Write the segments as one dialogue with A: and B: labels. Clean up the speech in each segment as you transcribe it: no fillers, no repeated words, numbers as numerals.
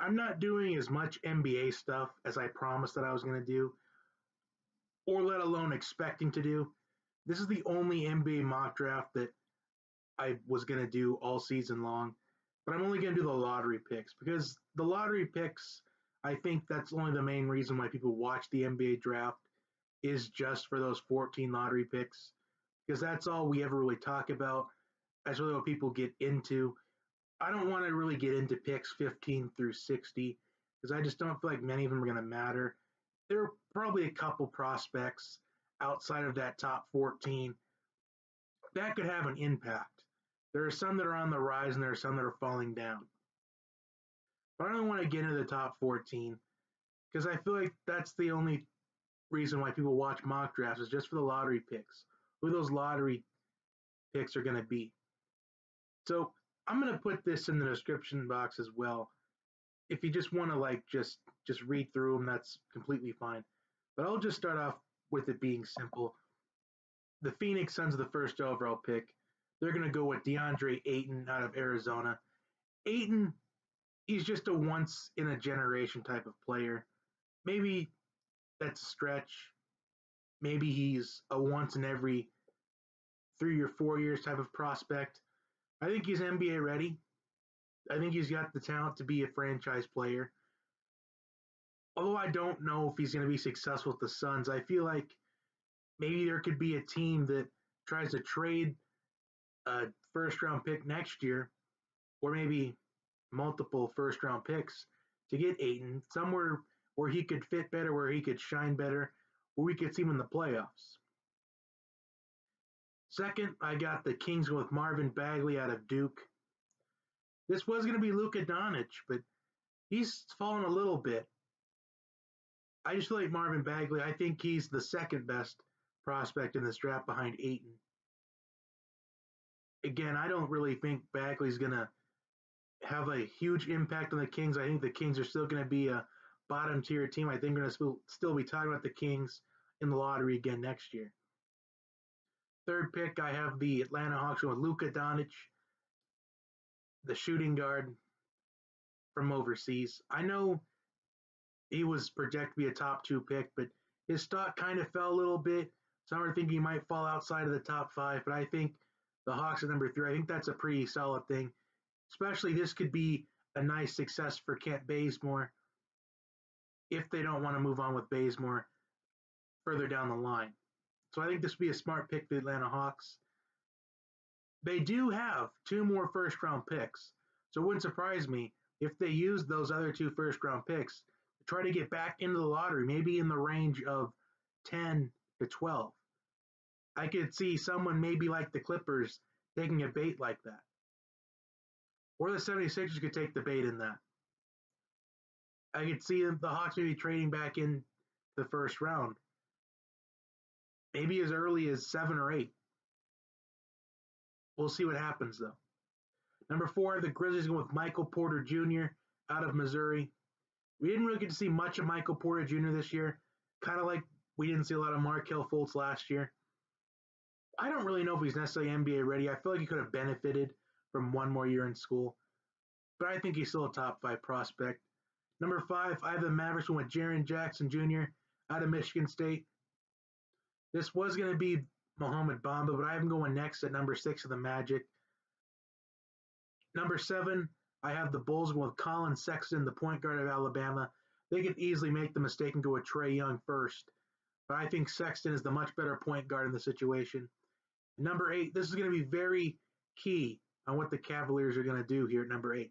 A: I'm not doing as much NBA stuff as I promised that I was going to do, or let alone expecting to do. This is the only NBA mock draft that I was going to do all season long, but I'm only going to do the lottery picks because the lottery picks, I think that's only the main reason why people watch the NBA draft is just for those 14 lottery picks because that's all we ever really talk about. That's really what people get into. I don't want to really get into picks 15 through 60 because I just don't feel like many of them are going to matter. There are probably a couple prospects outside of that top 14 that could have an impact. There are some that are on the rise and there are some that are falling down. But I don't want to get into the top 14 because I feel like that's the only reason why people watch mock drafts is just for the lottery picks, who those lottery picks are going to be. So I'm going to put this in the description box as well. If you just want to like just read through them, that's completely fine. But I'll just start off with it being simple. The Phoenix Suns are the first overall pick. They're going to go with DeAndre Ayton out of Arizona. Ayton, he's just a once in a generation type of player. Maybe that's a stretch. Maybe he's a once in every 3 or 4 years type of prospect. I think he's NBA ready. I think he's got the talent to be a franchise player. Although I don't know if he's going to be successful with the Suns, I feel like maybe there could be a team that tries to trade a first round pick next year, or maybe multiple first round picks to get Ayton somewhere where he could fit better, where he could shine better, where we could see him in the playoffs. Second, I got the Kings with Marvin Bagley out of Duke. This was going to be Luka Doncic, but he's fallen a little bit. I just feel like Marvin Bagley, I think he's the second best prospect in this draft behind Ayton. Again, I don't really think Bagley's going to have a huge impact on the Kings. I think the Kings are still going to be a bottom tier team. I think we're going to still be talking about the Kings in the lottery again next year. Third pick, I have the Atlanta Hawks with Luka Doncic, the shooting guard from overseas. I know he was projected to be a top 2 pick, but his stock kind of fell a little bit. Some are thinking he might fall outside of the top 5, but I think the Hawks at number 3, I think that's a pretty solid thing. Especially this could be a nice success for Kent Bazemore if they don't want to move on with Bazemore further down the line. So I think this would be a smart pick for the Atlanta Hawks. They do have 2 more first round picks, so it wouldn't surprise me if they use those other 2 first round picks to try to get back into the lottery, maybe in the range of 10 to 12. I could see someone maybe like the Clippers taking a bait like that. Or the 76ers could take the bait in that. I could see the Hawks maybe trading back in the first round. Maybe as early as 7 or 8. We'll see what happens, though. Number 4, the Grizzlies go with Michael Porter Jr. out of Missouri. We didn't really get to see much of Michael Porter Jr. this year. Kind of like we didn't see a lot of Markelle Fultz last year. I don't really know if he's necessarily NBA ready. I feel like he could have benefited from 1 more year in school. But I think he's still a top 5 prospect. Number 5, I have the Mavericks with Jaren Jackson Jr. out of Michigan State. This was going to be Mohamed Bamba, but I have him going next at number 6 of the Magic. Number 7, I have the Bulls with Colin Sexton, the point guard of Alabama. They could easily make the mistake and go with Trae Young first. But I think Sexton is the much better point guard in the situation. And number 8, this is going to be very key on what the Cavaliers are going to do here at number 8.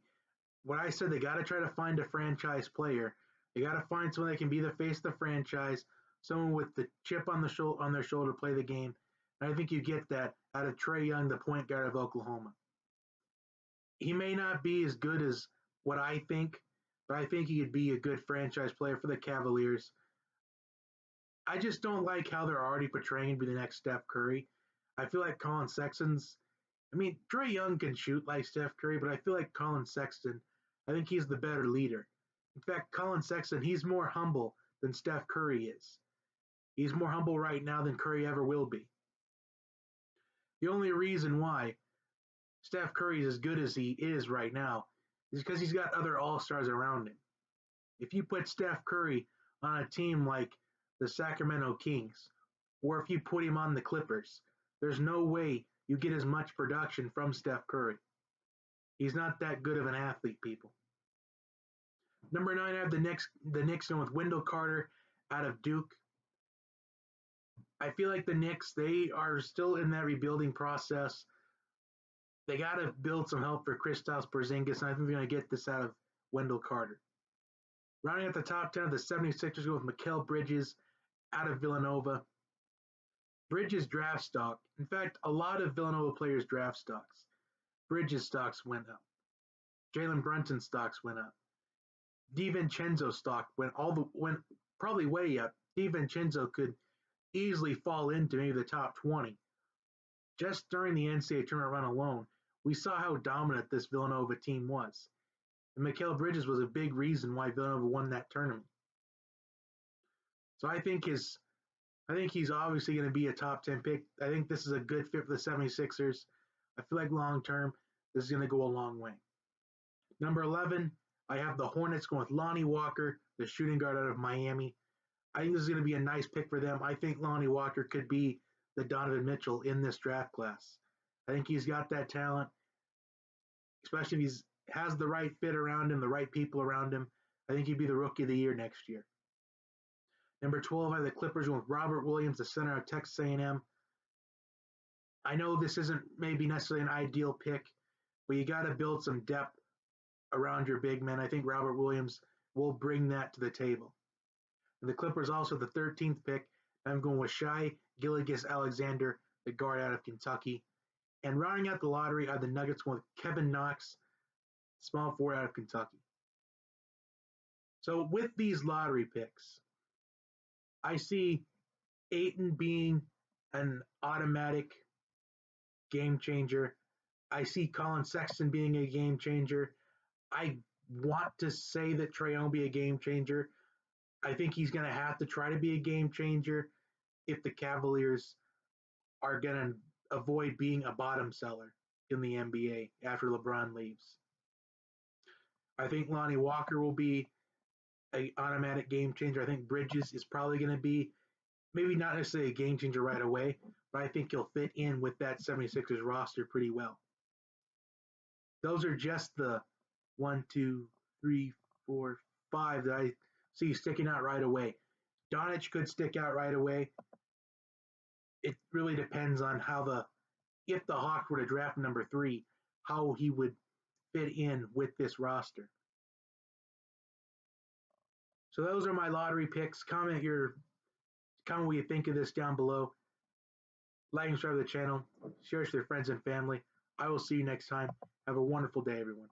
A: What I said, they got to try to find a franchise player. They got to find someone that can be the face of the franchise, someone with the chip on their shoulder to play the game. And I think you get that out of Trae Young, the point guard of Oklahoma. He may not be as good as what I think, but I think he could be a good franchise player for the Cavaliers. I just don't like how they're already portraying to be the next Steph Curry. I feel like Colin Sexton's, Trae Young can shoot like Steph Curry, but I feel like Colin Sexton, I think he's the better leader. In fact, Colin Sexton, he's more humble than Steph Curry is. He's more humble right now than Curry ever will be. The only reason why Steph Curry is as good as he is right now is because he's got other all-stars around him. If you put Steph Curry on a team like the Sacramento Kings, or if you put him on the Clippers, there's no way you get as much production from Steph Curry. He's not that good of an athlete, people. Number 9, I have the Knicks going with Wendell Carter out of Duke. I feel like the Knicks, they are still in that rebuilding process. They got to build some help for Kristaps Porzingis, and I think they're going to get this out of Wendell Carter. Rounding out the top 10 of the 76ers go with Mikal Bridges out of Villanova. Bridges draft stock. In fact, a lot of Villanova players' draft stocks. Bridges stocks went up. Jalen Brunson stocks went up. DiVincenzo stock went probably way up. DiVincenzo could easily fall into maybe the top 20. Just during the NCAA tournament run alone, we saw how dominant this Villanova team was. And Mikal Bridges was a big reason why Villanova won that tournament. So I think he's obviously going to be a top 10 pick. I think this is a good fit for the 76ers. I feel like long term, this is going to go a long way. Number 11, I have the Hornets going with Lonnie Walker, the shooting guard out of Miami. I think this is going to be a nice pick for them. I think Lonnie Walker could be the Donovan Mitchell in this draft class. I think he's got that talent, especially if he has the right fit around him, the right people around him. I think he'd be the Rookie of the Year next year. Number 12, I have the Clippers with Robert Williams, the center of Texas A&M. I know this isn't maybe necessarily an ideal pick, but you got to build some depth around your big men. I think Robert Williams will bring that to the table. And the Clippers also the 13th pick. I'm going with Shai Gilgeous-Alexander, the guard out of Kentucky. And rounding out the lottery are the Nuggets with Kevin Knox, small forward out of Kentucky. So with these lottery picks, I see Ayton being an automatic game changer. I see Colin Sexton being a game changer. I want to say that Trae Young will be a game changer. I think he's going to have to try to be a game changer if the Cavaliers are going to avoid being a bottom seller in the NBA after LeBron leaves. I think Lonnie Walker will be an automatic game changer. I think Bridges is probably going to be maybe not necessarily a game changer right away, but I think he'll fit in with that 76ers roster pretty well. Those are just the 1, 2, 3, 4, 5 that I see sticking out right away. Doncic could stick out right away. It really depends on if the Hawks were to draft number 3, how he would fit in with this roster. So those are my lottery picks. Comment what you think of this down below. Like and subscribe to the channel. Share it with your friends and family. I will see you next time. Have a wonderful day, everyone.